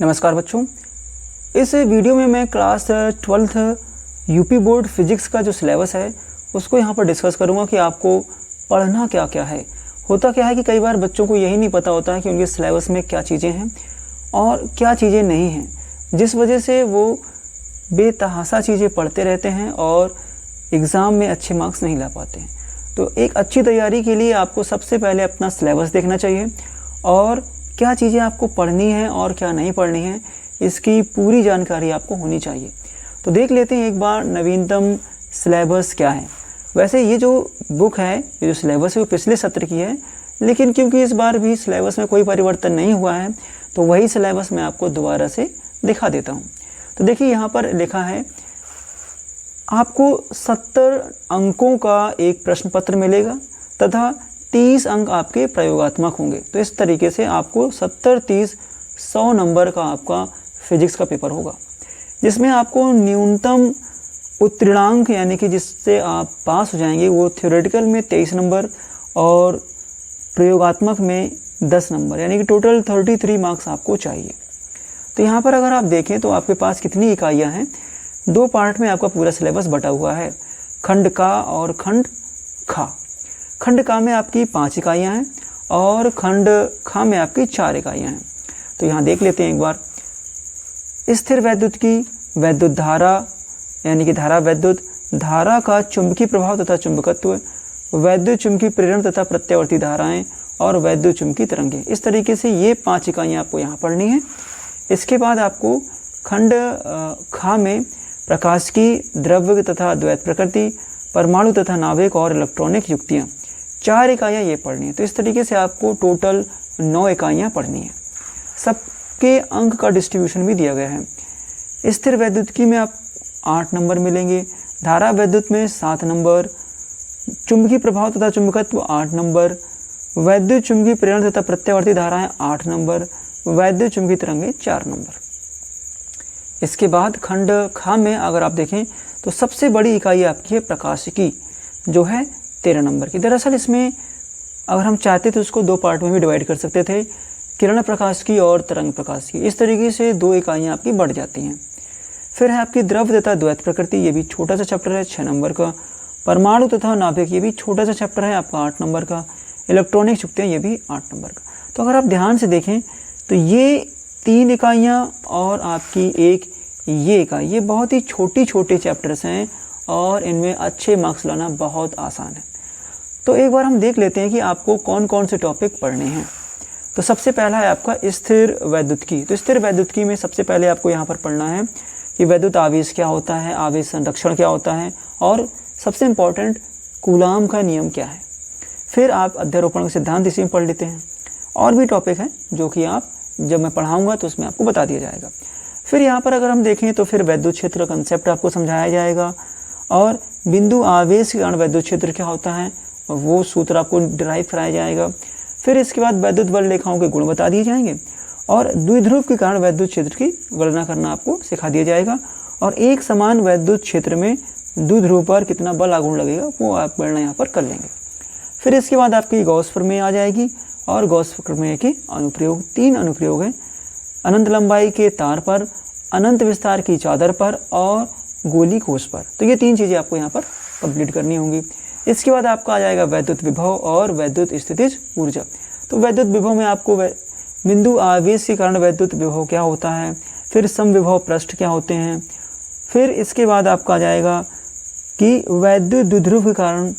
नमस्कार बच्चों, इस वीडियो में मैं class 12th UP board physics का जो सिलेबस है उसको यहाँ पर डिस्कस करूँगा कि आपको पढ़ना क्या क्या है। होता क्या है कि कई बार बच्चों को यही नहीं पता होता है कि उनके सिलेबस में क्या चीज़ें हैं और क्या चीज़ें नहीं हैं, जिस वजह से वो बेतहासा चीज़ें पढ़ते रहते हैं और एग्ज़ाम में अच्छे मार्क्स नहीं ला पाते हैं। तो एक अच्छी तैयारी के लिए आपको सबसे पहले अपना सिलेबस देखना चाहिए और क्या चीज़ें आपको पढ़नी है और क्या नहीं पढ़नी है, इसकी पूरी जानकारी आपको होनी चाहिए। तो देख लेते हैं एक बार नवीनतम सिलेबस क्या है। वैसे ये जो बुक है, ये जो सिलेबस है वो पिछले सत्र की है, लेकिन क्योंकि इस बार भी सिलेबस में कोई परिवर्तन नहीं हुआ है तो वही सिलेबस मैं आपको दोबारा से दिखा देता हूँ। तो देखिए यहाँ पर लिखा है आपको 70 अंकों का एक प्रश्न पत्र मिलेगा तथा 30 अंक आपके प्रयोगात्मक होंगे। तो इस तरीके से आपको 70, 30, 100 नंबर का आपका फिजिक्स का पेपर होगा, जिसमें आपको न्यूनतम उत्तीर्णांक यानी कि जिससे आप पास हो जाएंगे वो थ्योरेटिकल में 23 नंबर और प्रयोगात्मक में 10 नंबर, यानी कि टोटल 33 मार्क्स आपको चाहिए। तो यहाँ पर अगर आप देखें तो आपके पास कितनी इकाइयाँ हैं, 2 पार्ट में आपका पूरा सिलेबस बटा हुआ है, खंड का और खंड खा। खंड का में आपकी 5 इकाइयाँ हैं और खंड खा में आपकी 4 इकाइयाँ हैं। तो यहाँ देख लेते हैं एक बार। स्थिर वैद्युत की वैद्युत धारा यानी कि धारा वैद्युत, धारा का चुंबकीय प्रभाव तथा चुंबकत्व, वैद्युत चुंबकीय प्रेरण तथा प्रत्यावर्ती धाराएं और वैद्युत चुंबकीय तरंगें। इस तरीके से ये 5 इकाइयाँ आपको यहाँ पढ़नी है। इसके बाद आपको खंड खा में प्रकाश की द्रव्य तथा द्वैत प्रकृति, परमाणु तथा नाभिक और इलेक्ट्रॉनिक युक्तियाँ, 4 इकाइयाँ ये पढ़नी है। तो इस तरीके से आपको टोटल 9 इकाइयाँ पढ़नी है। सबके अंक का डिस्ट्रीब्यूशन भी दिया गया है। स्थिर वैद्युतिकी में आप 8 नंबर मिलेंगे, धारा वैद्युत में 7 नंबर, चुंबकीय प्रभाव तथा चुंबकत्व 8 नंबर, वैद्युत चुंबकीय प्रेरण तथा प्रत्यावर्ती धाराएं 8 नंबर, वैद्युत चुंबकीय तरंगें 4 नंबर। इसके बाद खंड खा में अगर आप देखें तो सबसे बड़ी इकाई आपकी है प्रकाशिकी, जो है 13 नंबर की। दरअसल इसमें अगर हम चाहते तो उसको 2 पार्ट में भी डिवाइड कर सकते थे, किरण प्रकाश की और तरंग प्रकाश की। इस तरीके से 2 इकाइयाँ आपकी बढ़ जाती हैं। फिर है आपकी द्रव्य तथा द्वैत प्रकृति, ये भी छोटा सा चैप्टर है 6 नंबर का। परमाणु तथा नाभिक, ये भी छोटा सा चैप्टर है आपका 8 नंबर का। इलेक्ट्रॉनिक युक्तियाँ, ये भी 8 नंबर का। तो अगर आप ध्यान से देखें तो ये 3 इकाइयाँ और आपकी एक ये इकाई, ये बहुत ही छोटे चैप्टर्स हैं और इनमें अच्छे मार्क्स लाना बहुत आसान है। तो एक बार हम देख लेते हैं कि आपको कौन कौन से टॉपिक पढ़ने हैं। तो सबसे पहला है आपका स्थिर वैद्युतिकी। तो स्थिर वैद्युतिकी में सबसे पहले आपको यहाँ पर पढ़ना है कि वैद्युत आवेश क्या होता है, आवेश संरक्षण क्या होता है और सबसे इम्पॉर्टेंट कूलाम का नियम क्या है। फिर आप अध्यारोपण का सिद्धांत इसी में पढ़ लेते हैं। और भी टॉपिक हैं जो कि आप जब मैं पढ़ाऊँगा तो उसमें आपको बता दिया जाएगा। फिर यहाँ पर अगर हम देखें तो फिर वैद्युत क्षेत्र का कंसेप्ट आपको समझाया जाएगा और बिंदु आवेश के कारण वैद्युत क्षेत्र क्या होता है वो सूत्र आपको डिराइव कराया जाएगा। फिर इसके बाद वैद्युत बल रेखाओं के गुण बता दिए जाएंगे और द्विध्रुव के कारण वैद्युत क्षेत्र की गणना करना आपको सिखा दिया जाएगा और एक समान वैद्युत क्षेत्र में द्विध्रुव पर कितना बल आघूर्ण लगेगा वो आप गणना यहाँ पर कर लेंगे। फिर इसके बाद आपकी गॉस प्रमेय आ जाएगी और गॉस प्रमेय के अनुप्रयोग, 3 अनुप्रयोग हैं, अनंत लंबाई के तार पर, अनंत विस्तार की चादर पर और गोली कोष पर। तो ये 3 चीज़ें आपको यहाँ पर कंप्लीट करनी होंगी। इसके बाद आपका आ जाएगा वैद्युत विभव और वैद्युत स्थितिज ऊर्जा। तो वैद्युत विभव में आपको बिंदु आवेश के कारण वैद्युत विभव क्या होता है, फिर समविभव पृष्ठ क्या होते हैं, फिर इसके बाद आपका आ जाएगा कि वैद्युत द्विध्रुव के कारण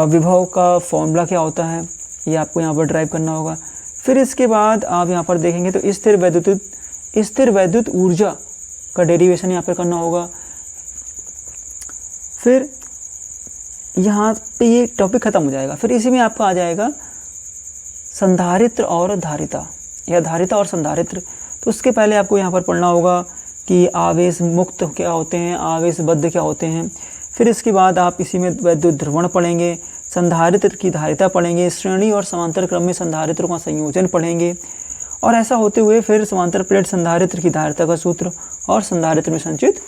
विभव का फॉर्मूला क्या होता है, ये आपको यहाँ पर ड्राइव करना होगा। फिर इसके बाद आप यहाँ पर देखेंगे तो स्थिर वैद्युत ऊर्जा का डेरिवेशन यहाँ पर करना होगा। फिर यहाँ पे ये टॉपिक खत्म हो जाएगा। फिर इसी में आपका आ जाएगा संधारित्र और धारिता या धारिता और संधारित्र। तो उसके पहले आपको यहाँ पर पढ़ना होगा कि आवेश मुक्त क्या होते हैं, आवेश बद्ध क्या होते हैं। फिर इसके बाद आप इसी में वैद्युत ध्रुवण पढ़ेंगे, संधारित्र की धारिता पढ़ेंगे, श्रेणी और समांतर क्रम में संधारित्रों का संयोजन पढ़ेंगे और ऐसा होते हुए फिर समांतर प्लेट संधारित्र की धारिता का सूत्र और संधारित्र में संचित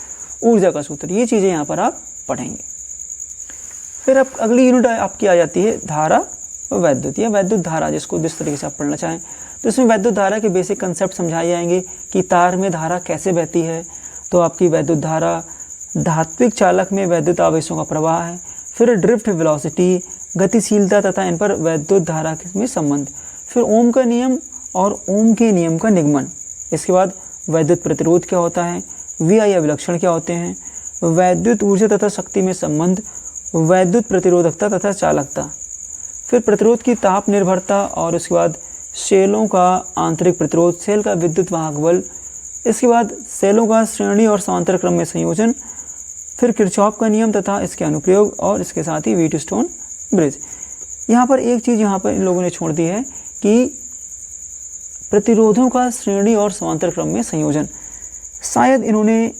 ऊर्जा का सूत्र, ये चीज़ें यहाँ पर आप पढ़ेंगे। फिर अब अगली यूनिट आपकी आ जाती है धारा वैद्युत या वैद्युत धारा, जिसको जिस तरीके से आप पढ़ना चाहें। तो इसमें वैद्युत धारा के बेसिक कंसेप्ट समझाए जाएंगे कि तार में धारा कैसे बहती है। तो आपकी वैद्युत धारा, धात्विक चालक में वैद्युत आवेशों का प्रवाह है, फिर ड्रिफ्ट वेलोसिटी, गतिशीलता तथा इन पर वैद्युत धारा में संबंध, फिर ओम का नियम और ओम के नियम का निगमन। इसके बाद वैद्युत प्रतिरोध क्या होता है, VI अभिलक्षण क्या होते हैं, वैद्युत ऊर्जा तथा शक्ति में संबंध, वैद्युत प्रतिरोधकता तथा चालकता, फिर प्रतिरोध की ताप निर्भरता और उसके बाद सेलों का आंतरिक प्रतिरोध, सेल का विद्युत वाहक बल, इसके बाद सेलों का श्रेणी और समांतर क्रम में संयोजन, फिर किरचॉफ का नियम तथा इसके अनुप्रयोग और इसके साथ ही व्हीटस्टोन ब्रिज। यहाँ पर एक चीज़ यहाँ पर इन लोगों ने छोड़ दी है कि प्रतिरोधों का श्रेणी और समांतर क्रम में संयोजन, शायद इन्होंने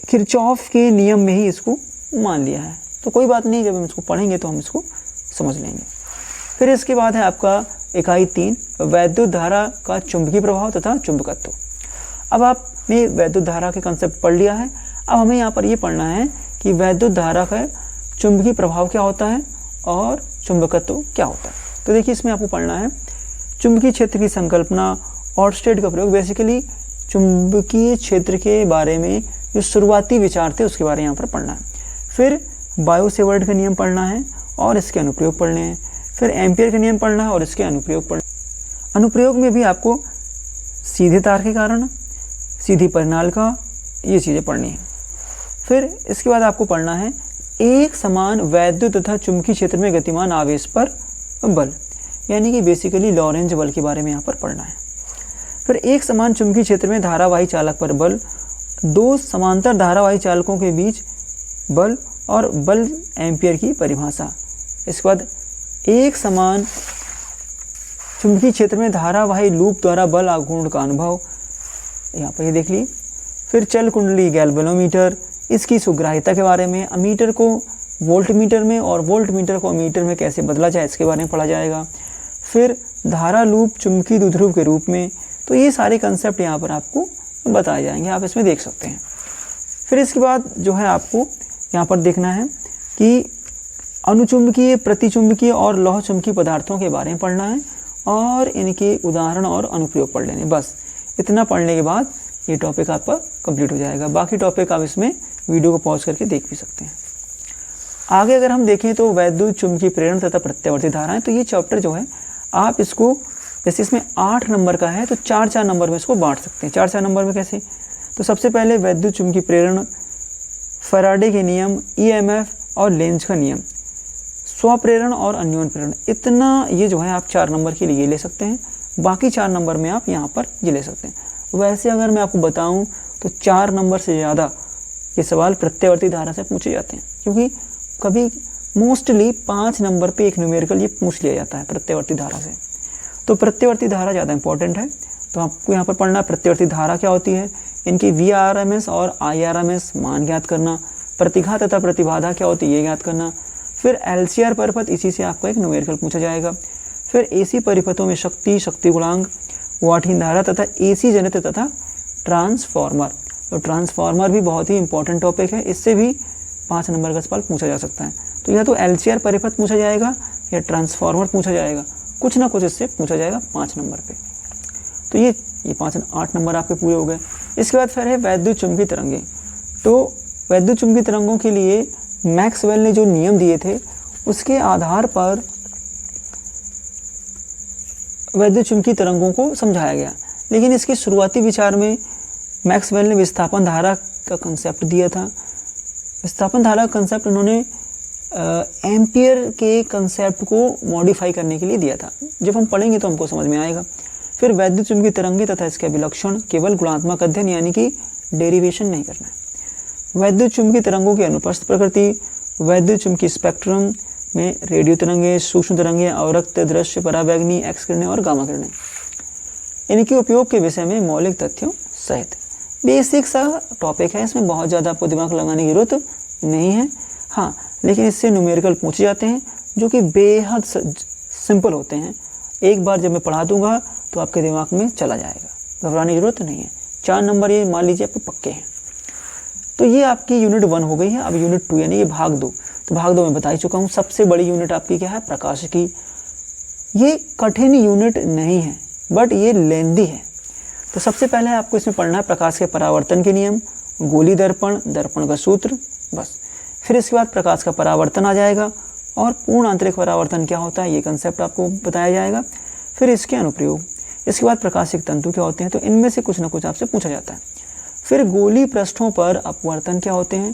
किरचॉफ के नियम में ही इसको मान लिया है। तो कोई बात नहीं, जब हम इसको पढ़ेंगे तो हम इसको समझ लेंगे। फिर इसके बाद है आपका इकाई 3, वैद्युत धारा का चुंबकीय प्रभाव तथा चुंबकत्व। अब आपने वैद्युत धारा के कंसेप्ट पढ़ लिया है। अब हमें यहाँ पर ये पढ़ना है कि वैद्युत धारा का चुंबकीय प्रभाव क्या होता है और चुंबकत्व क्या होता है। तो देखिए, इसमें आपको पढ़ना है चुंबकीय क्षेत्र की संकल्पना, ऑर्स्टेड का प्रयोग। बेसिकली चुंबकीय क्षेत्र के बारे में जो शुरुआती विचार थे उसके बारे में यहाँ पर पढ़ना है। फिर बायो-सेवर्ट का नियम पढ़ना है और इसके अनुप्रयोग पढ़ने हैं। फिर एम्पियर का नियम पढ़ना है और इसके अनुप्रयोग पढ़ना है। अनुप्रयोग में भी आपको सीधे तार के कारण, सीधी परिनालिका, ये चीज़ें पढ़नी है। फिर इसके बाद आपको पढ़ना है एक समान वैद्युत तथा चुंबकीय क्षेत्र में गतिमान आवेश पर बल, यानी कि बेसिकली लॉरेंज बल के बारे में यहाँ पर पढ़ना है। फिर एक समान चुंबकीय क्षेत्र में धारावाही चालक पर बल, दो समांतर धारावाही चालकों के बीच बल और बल एम्पियर की परिभाषा। इसके बाद एक समान चुंबकीय क्षेत्र में धारावाही लूप द्वारा बल आघूर्ण का अनुभव, यहाँ पर ये देख ली। फिर चल कुंडली गैल्वेनोमीटर, इसकी सुग्राह्यता के बारे में, अमीटर को वोल्ट मीटर में और वोल्ट मीटर को अमीटर में कैसे बदला जाए इसके बारे में पढ़ा जाएगा। फिर धारा लूप चुंबकीय द्विध्रुव के रूप में। तो ये सारे कंसेप्ट यहाँ पर आपको बताए जाएंगे, आप इसमें देख सकते हैं। फिर इसके बाद जो है आपको यहाँ पर देखना है कि अनुचुंबकीय, प्रतिचुंबकीय और लौह चुंबकीय पदार्थों के बारे में पढ़ना है और इनके उदाहरण और अनुप्रयोग पढ़ लेने। बस इतना पढ़ने के बाद ये टॉपिक आपका कंप्लीट हो जाएगा। बाकी टॉपिक आप इसमें वीडियो को पॉज करके देख भी सकते हैं। आगे अगर हम देखें तो वैद्युत चुंबकीय प्रेरण तथा प्रत्यावर्ती धाराएं, तो ये चैप्टर जो है आप इसको, जैसे इसमें 8 नंबर का है तो 4-4 नंबर में इसको बांट सकते हैं। 4-4 नंबर में कैसे? तो सबसे पहले वैद्युत चुंबकीय प्रेरण, फैराडे के नियम, EMF और लेंज का नियम, स्वप्रेरण और अन्योन प्रेरण, इतना ये जो है आप 4 नंबर के लिए ले सकते हैं। बाकी 4 नंबर में आप यहाँ पर ये ले सकते हैं। वैसे अगर मैं आपको बताऊँ तो 4 नंबर से ज़्यादा ये सवाल प्रत्यावर्ती धारा से पूछे जाते हैं, क्योंकि कभी मोस्टली 5 नंबर पे एक न्यूमेरिकल ये पूछ लिया जाता है प्रत्यावर्ती धारा से। तो प्रत्यावर्ती धारा ज़्यादा इंपॉर्टेंट है। तो आपको यहाँ पर पढ़ना प्रत्यावर्ती धारा क्या होती है, इनकी VRMS और IRMS मान ज्ञात करना, प्रतिघात तथा प्रतिबाधा क्या होती है ये ज्ञात करना। फिर LCR परिपथ, इसी से आपको एक न्यूमेरिकल पूछा जाएगा। फिर AC परिपथों में शक्ति, शक्ति गुणांक, वाटहीन धारा तथा AC जनित तथा ट्रांसफॉर्मर। तो ट्रांसफॉर्मर भी बहुत ही इंपॉर्टेंट टॉपिक है, इससे भी 5 नंबर का सवाल पूछा जा सकता है। तो या तो LCR परिपथ पूछा जाएगा या ट्रांसफॉर्मर पूछा जाएगा, कुछ ना कुछ इससे पूछा जाएगा 5 नंबर पे। तो ये 8 नंबर आपके पूरे हो गए। इसके बाद फिर है वैद्युत चुंबकीय तरंगे। तो वैद्युत चुंबकीय तरंगों के लिए मैक्सवेल ने जो नियम दिए थे उसके आधार पर वैद्युत चुंबकीय तरंगों को समझाया गया। लेकिन इसके शुरुआती विचार में मैक्सवेल ने विस्थापन धारा का कंसेप्ट दिया था। विस्थापन धारा का कंसेप्ट उन्होंने एम्पियर के कंसेप्ट को मॉडिफाई करने के लिए दिया था। जब हम पढ़ेंगे तो हमको समझ में आएगा। फिर वैद्युत चुंबकीय तरंगे तथा इसके अभिलक्षण, केवल गुणात्मक अध्ययन यानी कि डेरिवेशन नहीं करना है। वैद्युत चुंबकीय तरंगों की अनुपस्थित प्रकृति, वैद्युत चुंबकीय स्पेक्ट्रम में रेडियो तरंगे, सूक्ष्म तरंगे, अवरक्त, दृश्य, पराबैंगनी, एक्स किरणें और गामा किरणें, इनके उपयोग के विषय में मौलिक तथ्यों सहित। बेसिक सा टॉपिक है, इसमें बहुत ज़्यादा आपको दिमाग लगाने की जरूरत नहीं है। हाँ, लेकिन इससे न्यूमेरिकल पूछे जाते हैं जो कि बेहद सिंपल होते हैं। एक बार जब मैं पढ़ा दूंगा तो आपके दिमाग में चला जाएगा, घबराने की जरूरत नहीं है। 4 नंबर ये मान लीजिए आपके पक्के हैं। तो ये आपकी यूनिट 1 हो गई है। अब यूनिट 2 यानी कि भाग 2। तो भाग 2 में बता ही चुका हूँ। सबसे बड़ी यूनिट आपकी क्या है, प्रकाशिकी। ये कठिन यूनिट नहीं है बट ये लेंदी है। तो सबसे पहले आपको इसमें पढ़ना है प्रकाश के परावर्तन के नियम, गोली दर्पण, दर्पण का सूत्र, बस। फिर इसके बाद प्रकाश का परावर्तन आ जाएगा और पूर्ण आंतरिक परावर्तन क्या होता है ये कंसेप्ट आपको बताया जाएगा। फिर इसके अनुप्रयोग, इसके बाद प्रकाशिक तंतु क्या होते हैं, तो इनमें से कुछ ना कुछ आपसे पूछा जाता है। फिर गोली पृष्ठों पर अपवर्तन क्या होते हैं,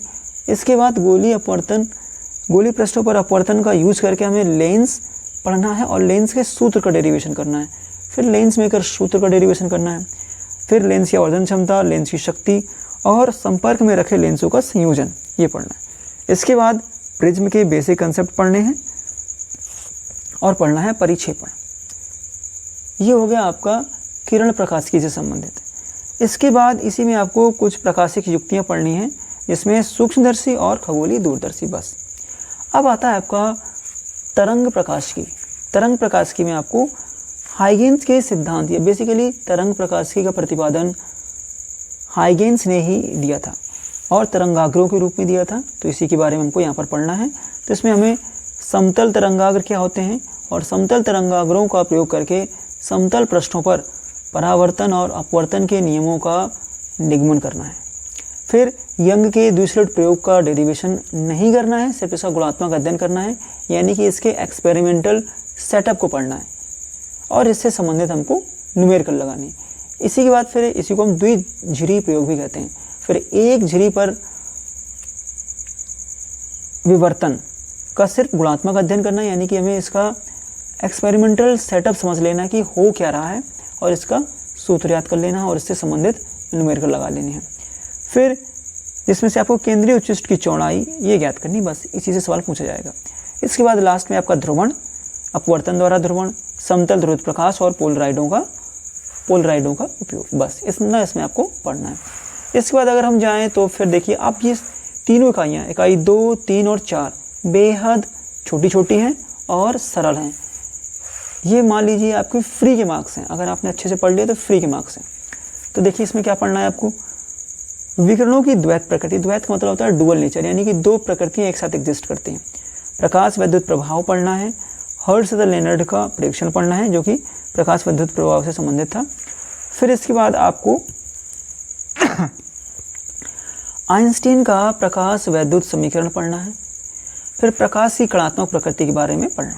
इसके बाद गोली पृष्ठों पर अपवर्तन का यूज करके हमें लेंस पढ़ना है और लेंस के सूत्र का डेरिवेशन करना है। फिर लेंस मेकर सूत्र का डेरिवेशन करना है। फिर लेंस की आवर्धन क्षमता, लेंस की शक्ति और संपर्क में रखे लेंसों का संयोजन, ये पढ़ना है। इसके बाद प्रिज्म के बेसिक कंसेप्ट पढ़ने हैं और पढ़ना है परिक्षेपण। ये हो गया आपका किरण प्रकाशिकी से संबंधित। इसके बाद इसी में आपको कुछ प्रकाशिक युक्तियाँ पढ़नी हैं जिसमें सूक्ष्मदर्शी और खगोलीय दूरदर्शी, बस। अब आता है आपका तरंग प्रकाशिकी। तरंग प्रकाशिकी में आपको हाइगेन्स के सिद्धांत, या बेसिकली तरंग प्रकाशिकी का प्रतिपादन हाइगेन्स ने ही दिया था और तरंगाग्रों के रूप में दिया था, तो इसी के बारे में हमको यहाँ पर पढ़ना है। तो इसमें हमें समतल तरंगाग्र क्या होते हैं और समतल तरंगाग्रों का प्रयोग करके समतल पृष्ठों पर परावर्तन और अपवर्तन के नियमों का निगमन करना है। फिर यंग के द्विस्लिट प्रयोग का डेरिवेशन नहीं करना है, सिर्फ इसका गुणात्मक अध्ययन करना है, यानी कि इसके एक्सपेरिमेंटल सेटअप को पढ़ना है और इससे संबंधित हमको न्यूमेरिकल लगानी। इसी के बाद फिर इसी को हम द्विझिरी प्रयोग भी कहते हैं। फिर एक झिरी पर विवर्तन का सिर्फ गुणात्मक अध्ययन करना है, यानी कि हमें इसका एक्सपेरिमेंटल सेटअप समझ लेना कि हो क्या रहा है और इसका सूत्र याद कर लेना है और इससे संबंधित न्यूमेरिकल लगा लेनी है। फिर इसमें से आपको केंद्रीय उच्चिष्ट की चौड़ाई ये ज्ञात करनी, बस इसी से सवाल पूछा जाएगा। इसके बाद लास्ट में आपका ध्रुवण, अपवर्तन द्वारा ध्रुवण, समतल ध्रुवित प्रकाश और पोलराइडों का उपयोग, बस इतना इसमें आपको पढ़ना है। इसके बाद अगर हम जाएं तो फिर देखिए आप ये तीनों इकाइयाँ, इकाई 2, 3 और 4 बेहद छोटी छोटी हैं और सरल हैं। ये मान लीजिए आपके फ्री के मार्क्स हैं, अगर आपने अच्छे से पढ़ लिया तो फ्री के मार्क्स हैं। तो देखिए इसमें क्या पढ़ना है आपको, विकिरणों की द्वैत प्रकृति, द्वैत का मतलब होता है डुअल नेचर, यानी कि दो प्रकृतियाँ एक साथ एग्जिस्ट करती हैं। प्रकाश विद्युत प्रभाव पढ़ना है, हर्ट्ज तथा लेनर्ड का परीक्षण पढ़ना है जो कि प्रकाश विद्युत प्रभाव से संबंधित था। फिर इसके बाद आपको आइंस्टीन का प्रकाश वैद्युत समीकरण पढ़ना है। फिर प्रकाश की कणात्मक प्रकृति के बारे में पढ़ना।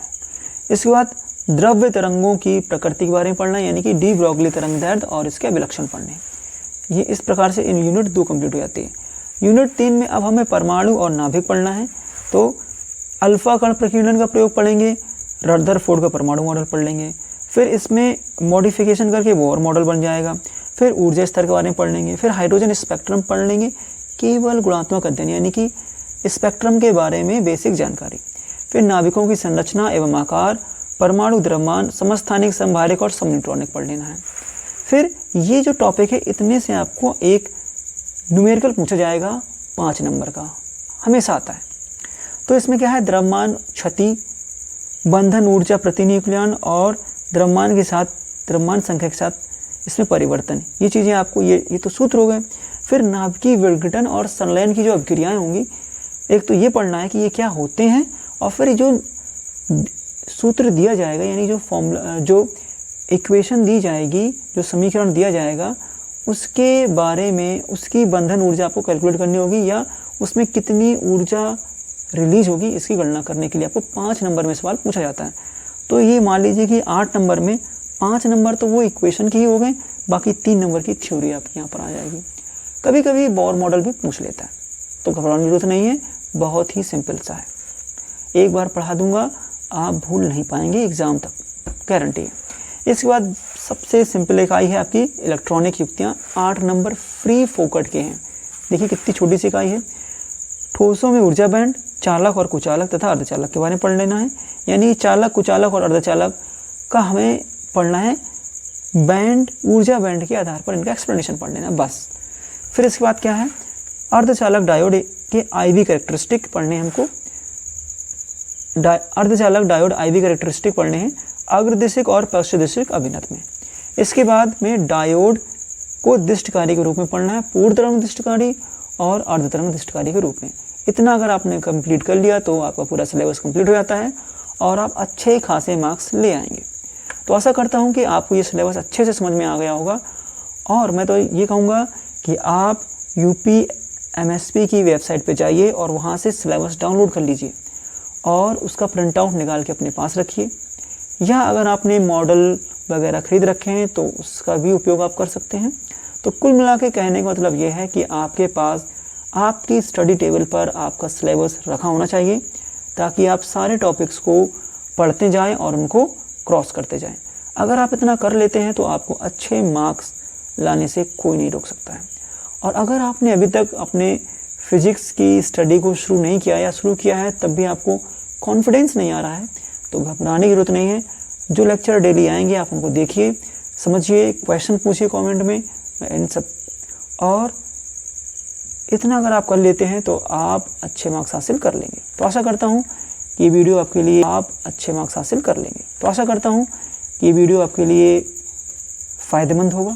इसके बाद द्रव्य तरंगों की प्रकृति के बारे में पढ़ना, यानी कि डी ब्रॉगली तरंग दैर्ध्य और इसके अभिलक्षण पढ़ने। ये इस प्रकार से इन यूनिट 2 कंप्लीट हो जाती है। यूनिट 3 में अब हमें परमाणु और नाभिक पढ़ना है, तो अल्फा कण प्रकीर्णन का प्रयोग पढ़ेंगे, रदरफोर्ड का परमाणु मॉडल पढ़ लेंगे। फिर इसमें मॉडिफिकेशन करके बोर मॉडल बन जाएगा। फिर ऊर्जा स्तर के बारे में पढ़ लेंगे। फिर हाइड्रोजन स्पेक्ट्रम पढ़ लेंगे, केवल गुणात्मक अध्ययन, यानी कि स्पेक्ट्रम के बारे में बेसिक जानकारी। फिर नाभिकों की संरचना एवं आकार, परमाणु द्रव्यमान, समस्थानिक, समभारिक और समन्यूट्रॉनिक पढ़ लेना है। फिर ये जो टॉपिक है इतने से आपको एक न्यूमेरिकल पूछा जाएगा 5 नंबर का, हमेशा आता है। तो इसमें क्या है, द्रव्यमान क्षति, बंधन ऊर्जा प्रतिन्यूक्लियन और द्रव्यमान के साथ, द्रव्यमान संख्या के साथ इसमें परिवर्तन, ये चीज़ें आपको ये तो सूत्र हो गए। फिर नाभिकीय विघटन और संलयन की जो अभिक्रियाएं होंगी, एक तो ये पढ़ना है कि ये क्या होते हैं, और फिर जो सूत्र दिया जाएगा, यानी जो फॉर्मूला, जो इक्वेशन दी जाएगी, जो समीकरण दिया जाएगा, उसके बारे में उसकी बंधन ऊर्जा आपको कैलकुलेट करनी होगी या उसमें कितनी ऊर्जा रिलीज होगी, इसकी गणना करने के लिए आपको 5 नंबर में सवाल पूछा जाता है। तो ये मान लीजिए कि 8 नंबर में 5 नंबर तो वो इक्वेशन की ही हो गए, बाकी 3 नंबर की थ्योरी आपके यहाँ पर आ जाएगी। कभी कभी बोर मॉडल भी पूछ लेता है, तो घबराने की जरूरत नहीं है, बहुत ही सिंपल सा है। एक बार पढ़ा दूंगा, आप भूल नहीं पाएंगे एग्जाम तक, गारंटी है। इसके बाद सबसे सिंपल इकाई है आपकी इलेक्ट्रॉनिक युक्तियाँ, 8 नंबर फ्री फोकट के हैं। देखिए कितनी छोटी सी इकाई है। ठोसों में ऊर्जा बैंड, चालक और कुचालक तथा अर्धचालक के बारे में पढ़ लेना है, यानी चालक, कुचालक और अर्धचालक का हमें पढ़ना है बैंड, ऊर्जा बैंड के आधार पर इनका एक्सप्लेनेशन पढ़ लेना, बस। फिर इसके बाद क्या है, अर्धचालक डायोड के IV कैरेक्टरिस्टिक पढ़ने हमको, अर्धचालक डायोड IV कैरेक्टरिस्टिक पढ़ने हैं अग्रदिशिक और पश्चदिशिक अभिनत में। इसके बाद में डायोड को दिष्टकारी के रूप में पढ़ना है, पूर्ण तरंग दिष्टकारी और अर्ध तरंग दिष्टकारी के रूप में। इतना अगर आपने कंप्लीट कर लिया तो आपका पूरा सिलेबस कंप्लीट हो जाता है और आप अच्छे खासे मार्क्स ले आएंगे। तो आशा करता हूँ कि आपको ये सिलेबस अच्छे से समझ में आ गया होगा। और मैं तो ये कहूँगा कि आप UPMSP की वेबसाइट पे जाइए और वहाँ से सिलेबस डाउनलोड कर लीजिए और उसका प्रिंट आउट निकाल के अपने पास रखिए, या अगर आपने मॉडल वगैरह खरीद रखे हैं तो उसका भी उपयोग आप कर सकते हैं। तो कुल मिला के कहने का मतलब ये है कि आपके पास आपकी स्टडी टेबल पर आपका सिलेबस रखा होना चाहिए, ताकि आप सारे टॉपिक्स को पढ़ते जाएं और उनको क्रॉस करते जाएं। अगर आप इतना कर लेते हैं तो आपको अच्छे मार्क्स लाने से कोई नहीं रोक सकता है। और अगर आपने अभी तक अपने फिजिक्स की स्टडी को शुरू नहीं किया या शुरू किया है तब भी आपको कॉन्फिडेंस नहीं आ रहा है, तो घबराने की ज़रूरत नहीं है। जो लेक्चर डेली आएंगे आप उनको देखिए, समझिए, क्वेश्चन पूछिए कमेंट में, इन सब। और इतना अगर आप कर लेते हैं तो आप अच्छे मार्क्स हासिल कर लेंगे। तो आशा करता हूँ कि ये वीडियो आपके लिए आप अच्छे मार्क्स हासिल कर लेंगे। तो आशा करता हूँ कि ये वीडियो आपके लिए फ़ायदेमंद होगा।